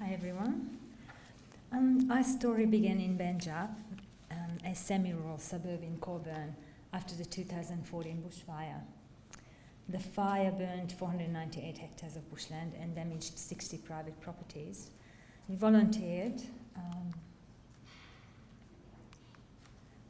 Hi everyone. Our story began in Banjup, a semi-rural suburb in Cockatoo, after the 2014 bushfire. The fire burned 498 hectares of bushland and damaged 60 private properties. We volunteered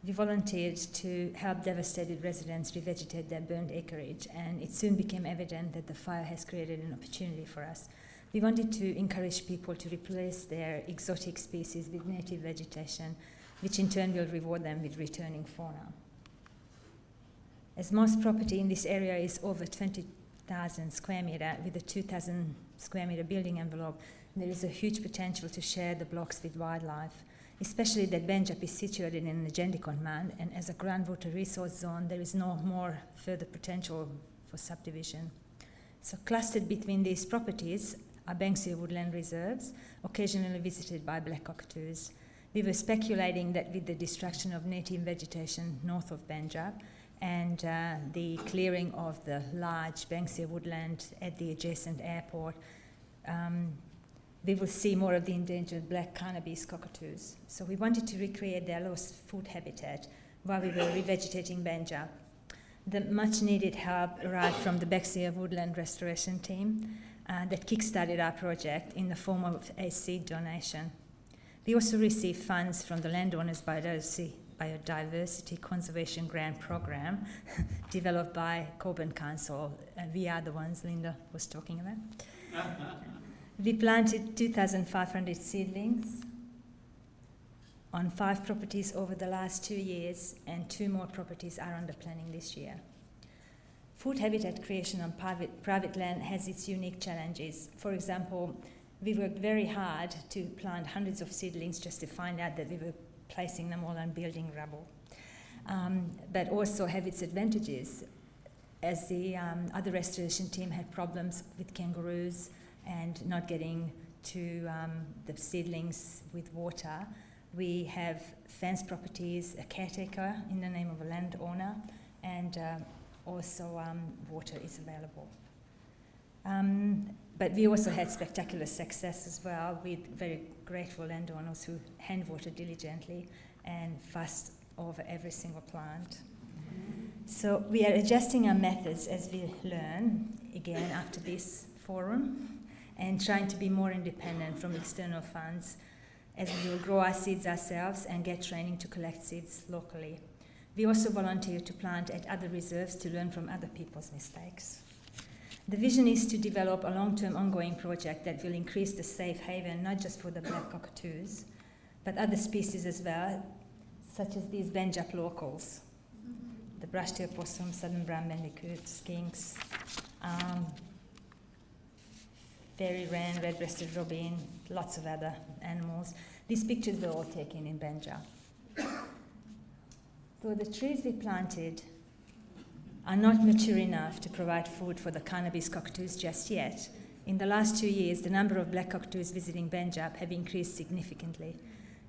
to help devastated residents revegetate their burned acreage, and it soon became evident that the fire has created an opportunity for us. We wanted to encourage people to replace their exotic species with native vegetation, which in turn will reward them with returning fauna. As most property in this area is over 20,000 square metre with a 2,000 square metre building envelope, there is a huge potential to share the blocks with wildlife, especially that Banjup is situated in an endangered land, and as a groundwater resource zone, there is no more further potential for subdivision. So clustered between these properties are Banksia woodland reserves, occasionally visited by black cockatoos. We were speculating that with the destruction of native vegetation north of Banjup and the clearing of the large Banksia woodland at the adjacent airport, we will see more of the endangered black Carnaby cockatoos. So we wanted to recreate their lost food habitat while we were revegetating Banjup. The much needed help arrived from the Banksia woodland restoration team that kickstarted our project in the form of a seed donation. We also received funds from the Landowners Biodiversity Conservation Grant Program developed by Cockatoo Council. We are the ones Linda was talking about. We planted 2,500 seedlings on 5 properties over the last 2 years, and 2 more properties are under planning this year. Food habitat creation on private land has its unique challenges. For example, we worked very hard to plant hundreds of seedlings just to find out that we were placing them all on building rubble. But also have its advantages, as the other restoration team had problems with kangaroos and not getting to the seedlings with water. We have fenced properties, a caretaker in the name of a landowner, and also water is available. But we also had spectacular success as well, with very grateful landowners who hand water diligently and fussed over every single plant. So we are adjusting our methods as we learn, again after this forum, and trying to be more independent from external funds, as we will grow our seeds ourselves and get training to collect seeds locally. We also volunteer to plant at other reserves to learn from other people's mistakes. The vision is to develop a long-term ongoing project that will increase the safe haven, not just for the black cockatoos, but other species as well, such as these Banjup locals, the brush-tailed possum, southern brown bandicoot, skinks, fairy wren, red-breasted robin, lots of other animals. These pictures were all taken in Banjup. So the trees we planted are not mature enough to provide food for the Carnaby cockatoos just yet. In the last 2 years, the number of black cockatoos visiting Banjup have increased significantly.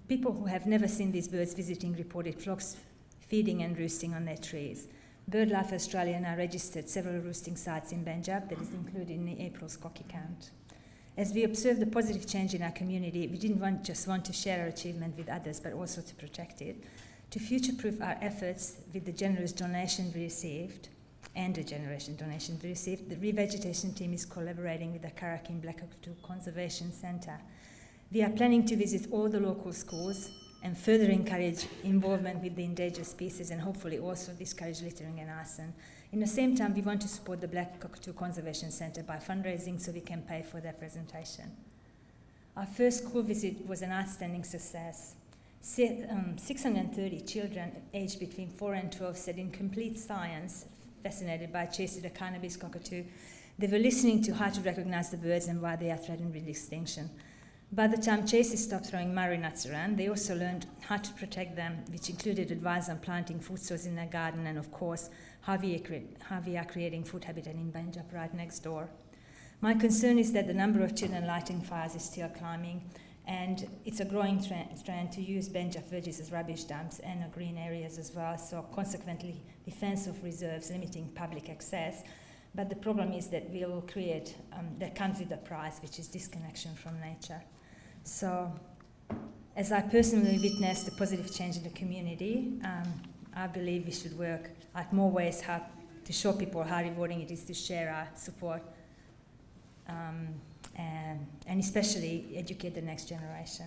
People who have never seen these birds visiting reported flocks feeding and roosting on their trees. BirdLife Australia now registered several roosting sites in Banjup that is included in the April's Cocky count. As we observed the positive change in our community, we didn't just want to share our achievement with others, but also to protect it. To future-proof our efforts with the generous donation we received, the revegetation team is collaborating with the Carnaby Black Cockatoo Conservation Centre. We are planning to visit all the local schools and further encourage involvement with the endangered species, and hopefully also discourage littering and arson. In the same time, we want to support the Black Cockatoo Conservation Centre by fundraising so we can pay for their presentation. Our first school visit was an outstanding success. 630 children aged between 4 and 12 said in complete silence, fascinated by Chasey the Carnaby's cockatoo, they were listening to how to recognize the birds and why they are threatened with extinction. By the time Chasey stopped throwing Murray nuts around, they also learned how to protect them, which included advice on planting food sources in their garden, and of course, how we are creating food habitat in Banjup right next door. My concern is that the number of children lighting fires is still climbing, and it's a growing trend to use Banjup veggies as rubbish dumps and green areas as well, so consequently defence of reserves limiting public access. But the problem is that that comes with a price, which is disconnection from nature. So, as I personally witnessed the positive change in the community, I believe we should work at more ways how to show people how rewarding it is to share our support, and especially educate the next generation.